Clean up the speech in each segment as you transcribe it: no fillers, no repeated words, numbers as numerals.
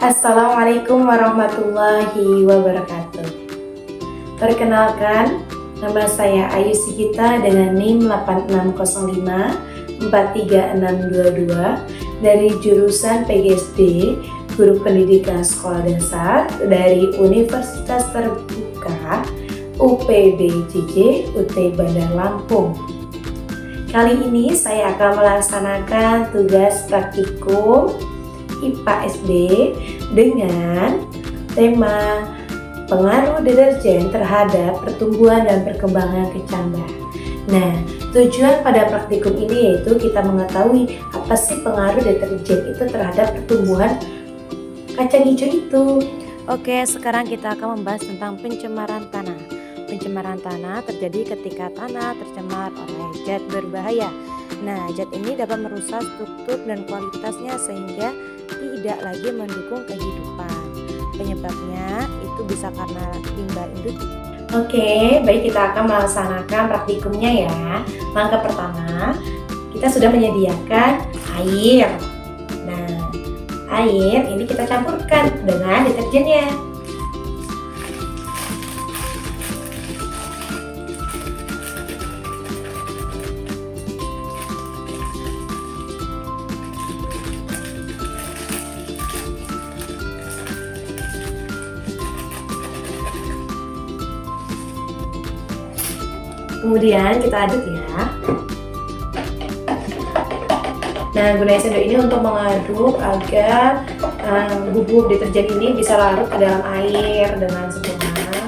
Assalamualaikum warahmatullahi wabarakatuh. Perkenalkan, nama saya Ayu Sigita dengan NIM 8605-43622 dari jurusan PGSD, Guru Pendidikan Sekolah Dasar dari Universitas Terbuka UPBJJ UT Bandar Lampung. Kali ini saya akan melaksanakan tugas praktikum IPA SD dengan tema pengaruh deterjen terhadap pertumbuhan dan perkembangan kecambah. Nah, tujuan pada praktikum ini yaitu kita mengetahui apa sih pengaruh deterjen itu terhadap pertumbuhan kacang hijau itu. Oke, sekarang kita akan membahas tentang pencemaran tanah. Pencemaran tanah terjadi ketika tanah tercemar oleh zat berbahaya. Nah, zat ini dapat merusak struktur dan kualitasnya sehingga tidak lagi mendukung kehidupan. Penyebabnya itu bisa karena limbah industri. Oke, baik, kita akan melaksanakan praktikumnya ya. Langkah pertama, kita sudah menyediakan air. Nah, air ini kita campurkan dengan deterjennya. Kemudian kita aduk ya. Nah, gunakan sendok ini untuk mengaduk agar bubuk deterjen ini bisa larut ke dalam air dengan sempurna.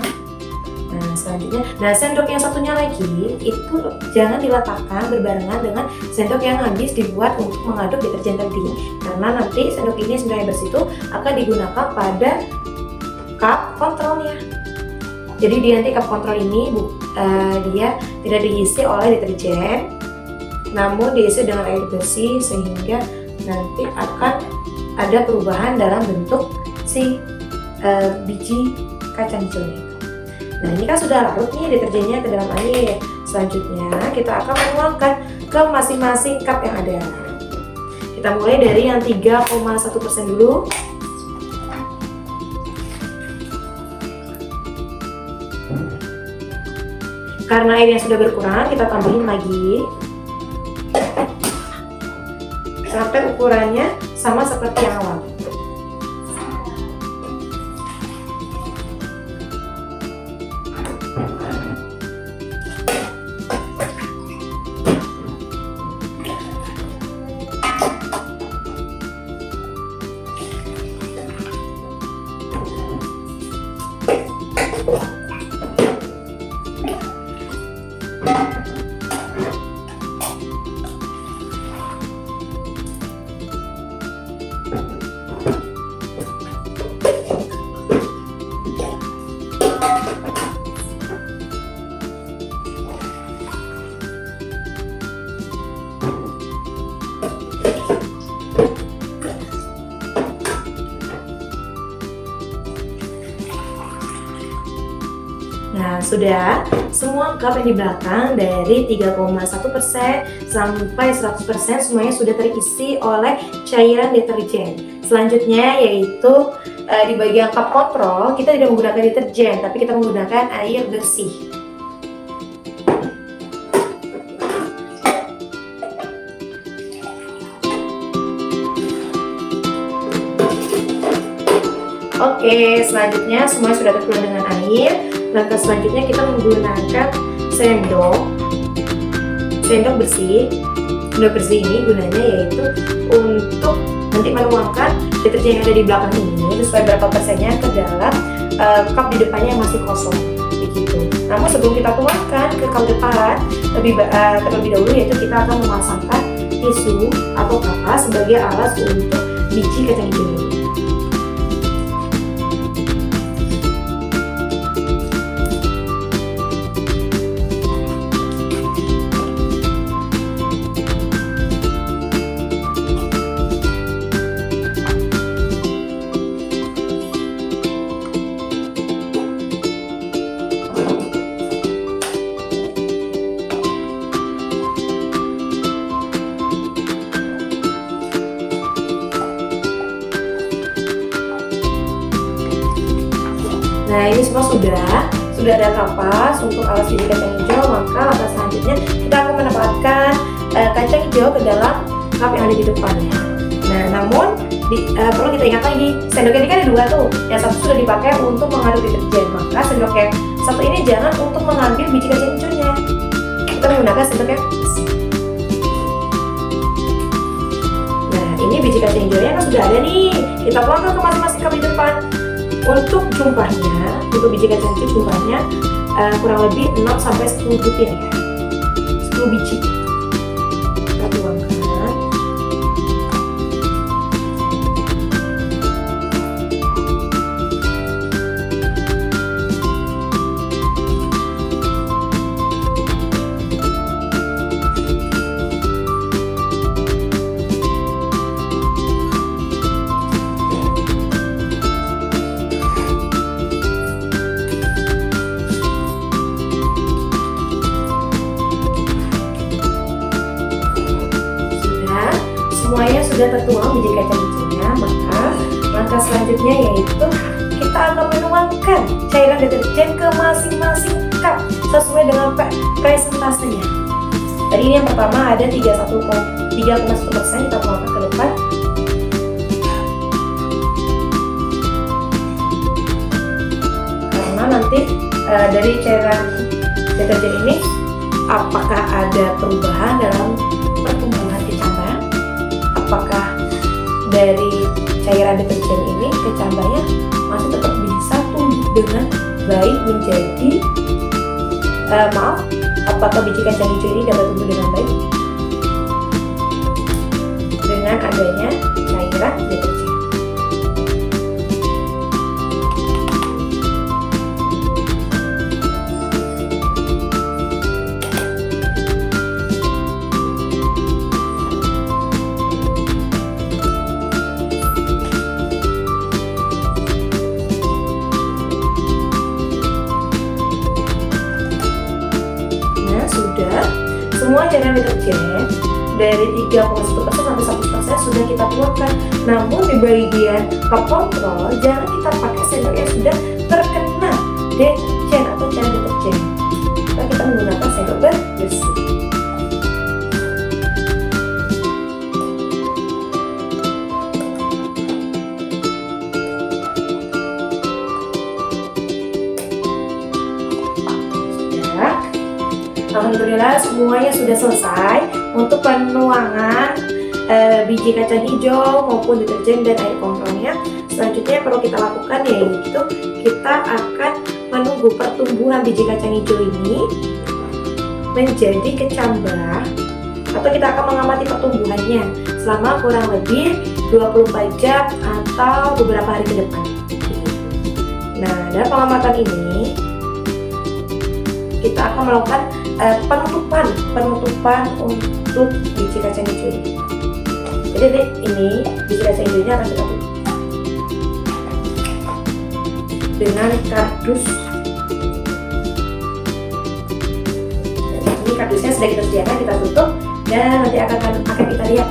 Nah, selanjutnya, sendok yang satunya lagi itu jangan diletakkan berbarengan dengan sendok yang habis dibuat untuk mengaduk deterjen tadi, karena nanti sendok ini sebenarnya bersih itu akan digunakan pada cup kontrolnya. Jadi di nanti cup kontrol ini dia tidak diisi oleh deterjen, namun diisi dengan air bersih sehingga nanti akan ada perubahan dalam bentuk si biji kacang hijau itu. Nah, ini kan sudah larut nih deterjennya ke dalam air. Selanjutnya kita akan menuangkan ke masing-masing cup yang ada. Kita mulai dari yang 3,1% dulu. Karena airnya sudah berkurang, kita tambahin lagi sampai ukurannya sama seperti yang awal. Nah, sudah semua cup yang di belakang dari 3,1% sampai 100% semuanya sudah terisi oleh cairan deterjen. Selanjutnya yaitu di bagian cup kontrol kita tidak menggunakan deterjen, tapi kita menggunakan air bersih. Oke, selanjutnya semuanya sudah terkumpul dengan air. Langkah selanjutnya kita menggunakan sendok bersih. Sendok bersih ini gunanya yaitu untuk nanti menuangkan deterjen yang ada di belakang ini sesuai berapa persennya ke dalam cup di depannya yang masih kosong, begitu. Namun sebelum kita tuangkan ke cup depan, terlebih dahulu yaitu kita akan memasangkan tisu atau kapas sebagai alas untuk biji kacang hijau ini. Nah, ini semua sudah ada kapas untuk alas biji kacang hijau. Maka langkah selanjutnya kita akan menempatkan kacang hijau ke dalam cup yang ada di depannya. Nah, namun perlu kita ingat lagi, sendok ini kan ada dua tuh. Yang satu sudah dipakai untuk mengaduk deterjen, maka sendok yang satu ini jangan untuk mengambil biji kacang hijaunya. Kita menggunakan sendok yang ini biji kacang hijaunya kan sudah ada nih. Kita tuangkan ke masing-masing cup di depan. Untuk jumlahnya, untuk biji kacang hijau jumlahnya kurang lebih 6-10 butir ya. 10 biji. Kita tuangkan. Semuanya sudah tertuang biji kacang hijaunya, maka langkah selanjutnya yaitu kita akan menuangkan cairan deterjen ke masing-masing cup sesuai dengan presentasenya. Tadi ini yang pertama ada 3,1%, kita tuangkan ke depan. Karena nanti dari cairan deterjen ini apakah ada perubahan dalam pertumbuhan kecambah? Apakah dari cairan deterjen ini kecambahnya masih tetap bisa tumbuh dengan baik menjadi apakah biji kacang hijau ini dapat tumbuh dengan baik dengan adanya cairan deterjen. Semua cairan deterjen dari 3,1% sampai 100% sudah kita tuangkan. Namun di bagian cup kontrol jangan kita pakai sendok yang sudah terkena deterjen atau cairan deterjen. Kita menggunakan sendok bersih. Alhamdulillah semuanya sudah selesai untuk penuangan biji kacang hijau maupun deterjen dan air kontrolnya. Selanjutnya yang perlu kita lakukan yaitu kita akan menunggu pertumbuhan biji kacang hijau ini menjadi kecambah, atau kita akan mengamati pertumbuhannya selama kurang lebih 24 jam atau beberapa hari ke depan. Nah, dalam pengamatan ini kita akan melakukan penutupan untuk biji kacang hijau ini. Jadi ini biji kacang hijaunya akan kita tutup dengan kardus. Ini kardusnya sudah kita sediakan, kita tutup dan nanti akan kita lihat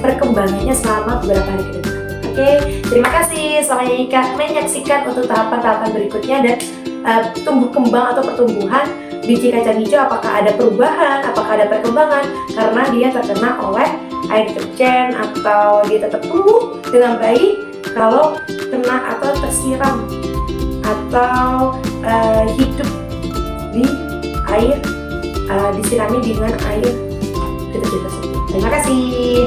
perkembangannya selama beberapa hari ke depan. Oke, terima kasih selamat menyaksikan untuk tahapan-tahapan berikutnya dan tumbuh kembang atau pertumbuhan biji kacang hijau, apakah ada perubahan, apakah ada perkembangan karena dia terkena oleh air deterjen atau dia tetap tumbuh dengan baik kalau kena atau tersiram atau hidup di air, disirami dengan air deterjen tersebut. Terima kasih.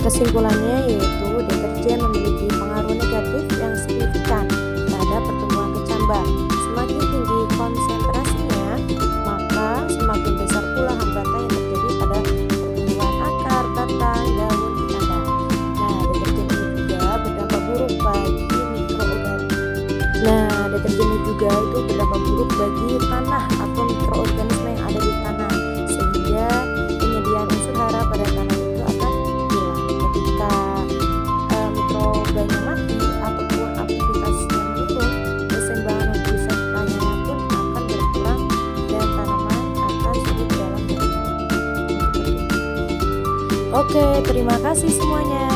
Kesimpulannya yaitu deterjen memiliki pengaruh negatif yang signifikan terhadap pertumbuhan kecambah. Semakin tinggi konsentrasinya, maka semakin besar pula hambatan yang terjadi pada pertumbuhan akar, batang, daun kecambah. Nah, deterjen ini juga berdampak buruk bagi tanah atau mikroorganisme yang ada di tanah, sehingga penyediaan unsur hara pada tanah itu akan hilang. Ketika mikrobanya mati ataupun aktivitasnya menurun, keseimbangan nutrisi pun akan berkurang dan tanaman akan sulit dalam bertumbuh. Oke, terima kasih semuanya.